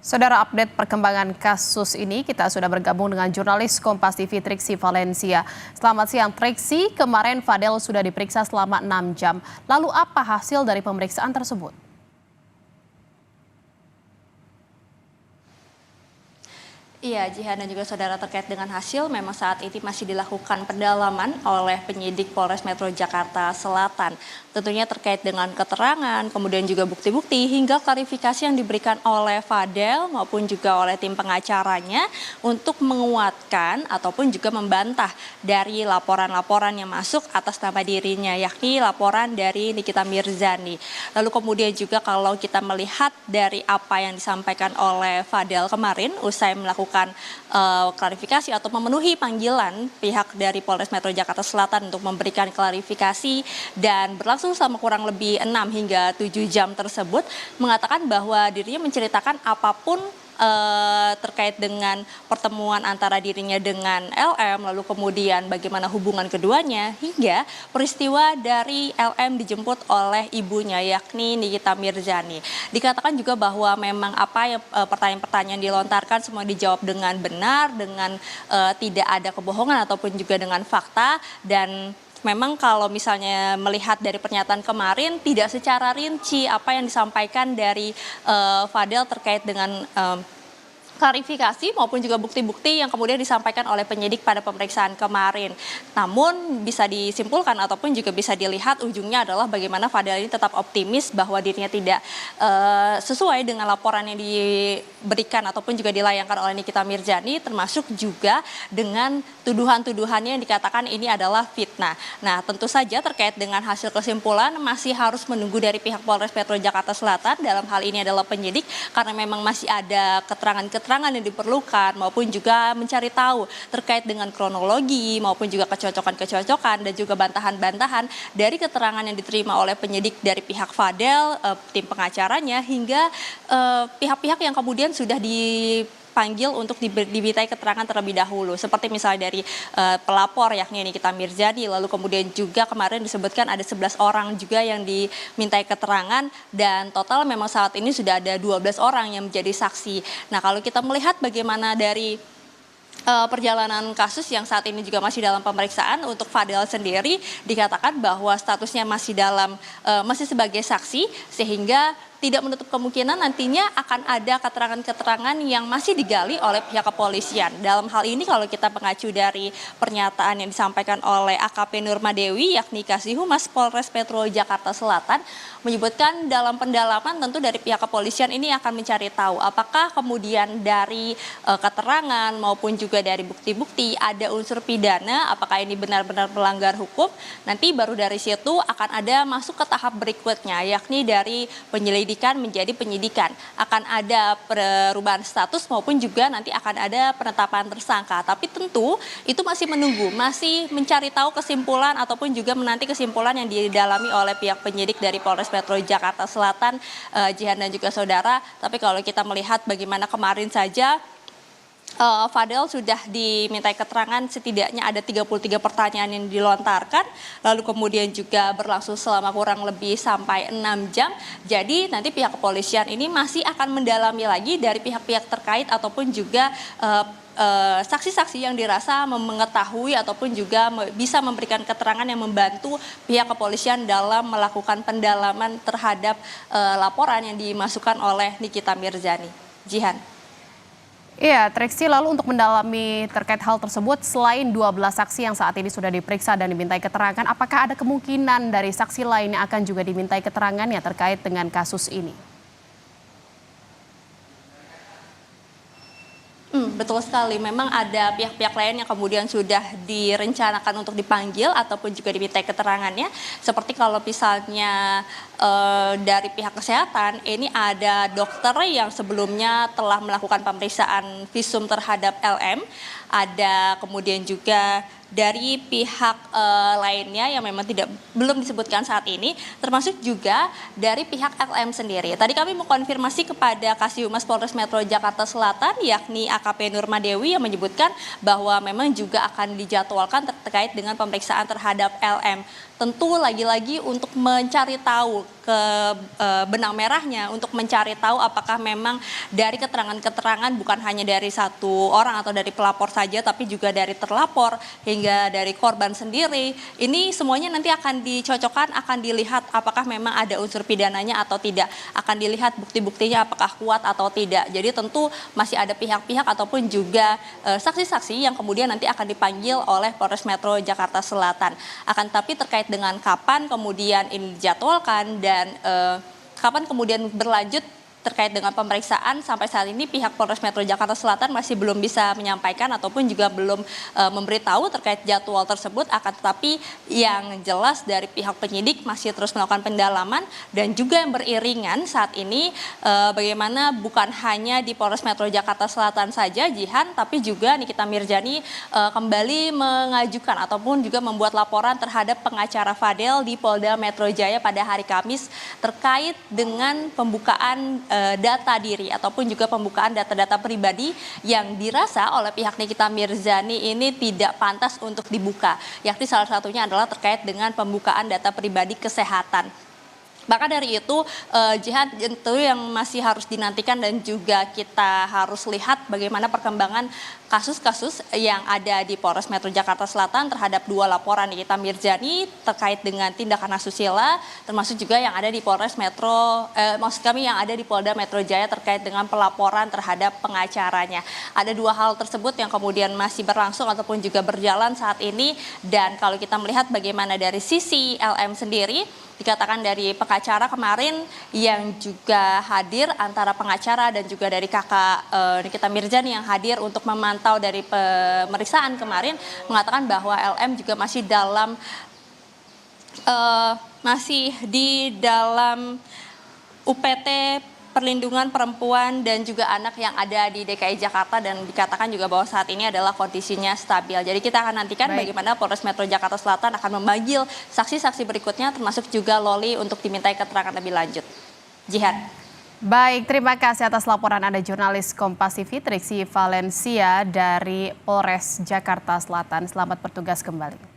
Saudara, update perkembangan kasus ini, kita sudah bergabung dengan jurnalis Kompas TV Triksi Valencia. Selamat siang Triksi, kemarin Fadel sudah diperiksa selama 6 jam. Lalu apa hasil dari pemeriksaan tersebut? Iya, Jihan dan juga saudara, terkait dengan hasil memang saat ini masih dilakukan pendalaman oleh penyidik Polres Metro Jakarta Selatan. Tentunya terkait dengan keterangan, kemudian juga bukti-bukti hingga klarifikasi yang diberikan oleh Fadel maupun juga oleh tim pengacaranya untuk menguatkan ataupun juga membantah dari laporan-laporan yang masuk atas nama dirinya, yakni laporan dari Nikita Mirzani. Lalu kemudian juga kalau kita melihat dari apa yang disampaikan oleh Fadel kemarin usai melakukan klarifikasi atau memenuhi panggilan pihak dari Polres Metro Jakarta Selatan untuk memberikan klarifikasi dan berlangsung selama kurang lebih 6 hingga 7 jam tersebut, mengatakan bahwa dirinya menceritakan apapun terkait dengan pertemuan antara dirinya dengan LM, lalu kemudian bagaimana hubungan keduanya, hingga peristiwa dari LM dijemput oleh ibunya yakni Nikita Mirzani. Dikatakan juga bahwa memang apa yang pertanyaan-pertanyaan dilontarkan semua dijawab dengan benar, dengan tidak ada kebohongan ataupun juga dengan fakta. Dan memang kalau misalnya melihat dari pernyataan kemarin tidak secara rinci apa yang disampaikan dari Fadel terkait dengan klarifikasi maupun juga bukti-bukti yang kemudian disampaikan oleh penyidik pada pemeriksaan kemarin. Namun bisa disimpulkan ataupun juga bisa dilihat ujungnya adalah bagaimana Fadel ini tetap optimis bahwa dirinya tidak sesuai dengan laporan yang diberikan ataupun juga dilayangkan oleh Nikita Mirzani, termasuk juga dengan tuduhan-tuduhannya yang dikatakan ini adalah fitnah. Nah, tentu saja terkait dengan hasil kesimpulan masih harus menunggu dari pihak Polres Metro Jakarta Selatan, dalam hal ini adalah penyidik, karena memang masih ada keterangan yang diperlukan maupun juga mencari tahu terkait dengan kronologi maupun juga kecocokan-kecocokan dan juga bantahan-bantahan dari keterangan yang diterima oleh penyidik dari pihak Fadel, tim pengacaranya, hingga pihak-pihak yang kemudian sudah dipanggil untuk dimintai keterangan terlebih dahulu, seperti misalnya dari pelapor yakni Nikita Mirzani, lalu kemudian juga kemarin disebutkan ada 11 orang juga yang dimintai keterangan, dan total memang saat ini sudah ada 12 orang yang menjadi saksi. Nah, kalau kita melihat bagaimana dari perjalanan kasus yang saat ini juga masih dalam pemeriksaan, untuk Fadel sendiri dikatakan bahwa statusnya masih sebagai saksi, sehingga tidak menutup kemungkinan nantinya akan ada keterangan-keterangan yang masih digali oleh pihak kepolisian. Dalam hal ini kalau kita mengacu dari pernyataan yang disampaikan oleh AKP Nurmadewi yakni Kasih Humas Polres Metro Jakarta Selatan, menyebutkan dalam pendalaman tentu dari pihak kepolisian ini akan mencari tahu apakah kemudian dari keterangan maupun juga dari bukti-bukti ada unsur pidana, apakah ini benar-benar melanggar hukum. Nanti baru dari situ akan ada masuk ke tahap berikutnya, yakni dari penyelidikan menjadi penyidikan. Akan ada perubahan status maupun juga nanti akan ada penetapan tersangka. Tapi tentu itu masih menunggu, masih mencari tahu kesimpulan ataupun juga menanti kesimpulan yang didalami oleh pihak penyidik dari Polres Metro Jakarta Selatan, Jihan dan juga saudara. Tapi kalau kita melihat bagaimana kemarin saja Fadel sudah dimintai keterangan, setidaknya ada 33 pertanyaan yang dilontarkan, lalu kemudian juga berlangsung selama kurang lebih sampai 6 jam. Jadi nanti pihak kepolisian ini masih akan mendalami lagi dari pihak-pihak terkait ataupun juga saksi-saksi yang dirasa mengetahui ataupun juga bisa memberikan keterangan yang membantu pihak kepolisian dalam melakukan pendalaman terhadap laporan yang dimasukkan oleh Nikita Mirzani. Jihan. Iya, Triksi, lalu untuk mendalami terkait hal tersebut, selain 12 saksi yang saat ini sudah diperiksa dan dimintai keterangan, apakah ada kemungkinan dari saksi lain yang akan juga dimintai keterangannya terkait dengan kasus ini? Betul sekali, memang ada pihak-pihak lain yang kemudian sudah direncanakan untuk dipanggil ataupun juga dimintai keterangannya. Seperti kalau misalnya dari pihak kesehatan, ini ada dokter yang sebelumnya telah melakukan pemeriksaan visum terhadap LM. Ada kemudian juga dari pihak lainnya yang memang belum disebutkan saat ini, termasuk juga dari pihak LM sendiri. Tadi kami mengkonfirmasi kepada Kasih Humas Polres Metro Jakarta Selatan yakni AKP Nurmadewi yang menyebutkan bahwa memang juga akan dijadwalkan terkait dengan pemeriksaan terhadap LM. tentu lagi-lagi untuk mencari tahu ke benang merahnya, untuk mencari tahu apakah memang dari keterangan-keterangan bukan hanya dari satu orang atau dari pelapor saja, tapi juga dari terlapor hingga dari korban sendiri. Ini semuanya nanti akan dicocokkan, akan dilihat apakah memang ada unsur pidananya atau tidak, akan dilihat bukti-buktinya apakah kuat atau tidak. Jadi tentu masih ada pihak-pihak ataupun juga saksi-saksi yang kemudian nanti akan dipanggil oleh Polres Metro Jakarta Selatan. Akan tetapi terkait dengan kapan kemudian ini dijadwalkan dan kapan kemudian berlanjut terkait dengan pemeriksaan, sampai saat ini pihak Polres Metro Jakarta Selatan masih belum bisa menyampaikan ataupun juga belum memberitahu terkait jadwal tersebut. Akan tetapi yang jelas dari pihak penyidik masih terus melakukan pendalaman, dan juga yang beriringan saat ini bagaimana bukan hanya di Polres Metro Jakarta Selatan saja, Jihan, tapi juga Nikita Mirzani kembali mengajukan ataupun juga membuat laporan terhadap pengacara Fadel di Polda Metro Jaya pada hari Kamis terkait dengan pembukaan data diri ataupun juga pembukaan data-data pribadi yang dirasa oleh pihak Nikita Mirzani ini tidak pantas untuk dibuka. Yakni salah satunya adalah terkait dengan pembukaan data pribadi kesehatan. Maka dari itu, Jihan, itu yang masih harus dinantikan dan juga kita harus lihat bagaimana perkembangan kasus-kasus yang ada di Polres Metro Jakarta Selatan terhadap 2 laporan Nikita Mirzani terkait dengan tindakan asusila, termasuk juga yang ada di Polres Metro, maksud kami yang ada di Polda Metro Jaya terkait dengan pelaporan terhadap pengacaranya. Ada 2 hal tersebut yang kemudian masih berlangsung ataupun juga berjalan saat ini, dan kalau kita melihat bagaimana dari sisi LM sendiri, dikatakan dari pengacara kemarin yang juga hadir, antara pengacara dan juga dari kakak Nikita Mirzani yang hadir untuk memantau dari pemeriksaan kemarin, mengatakan bahwa LM juga masih di dalam UPT Perlindungan Perempuan dan juga Anak yang ada di DKI Jakarta, dan dikatakan juga bahwa saat ini adalah kondisinya stabil. Jadi kita akan nantikan bagaimana Polres Metro Jakarta Selatan akan memanggil saksi-saksi berikutnya, termasuk juga Loli, untuk dimintai keterangan lebih lanjut. Jihan. Baik, terima kasih atas laporan Anda jurnalis Kompas TV Triksi Valencia dari Polres Jakarta Selatan. Selamat bertugas kembali.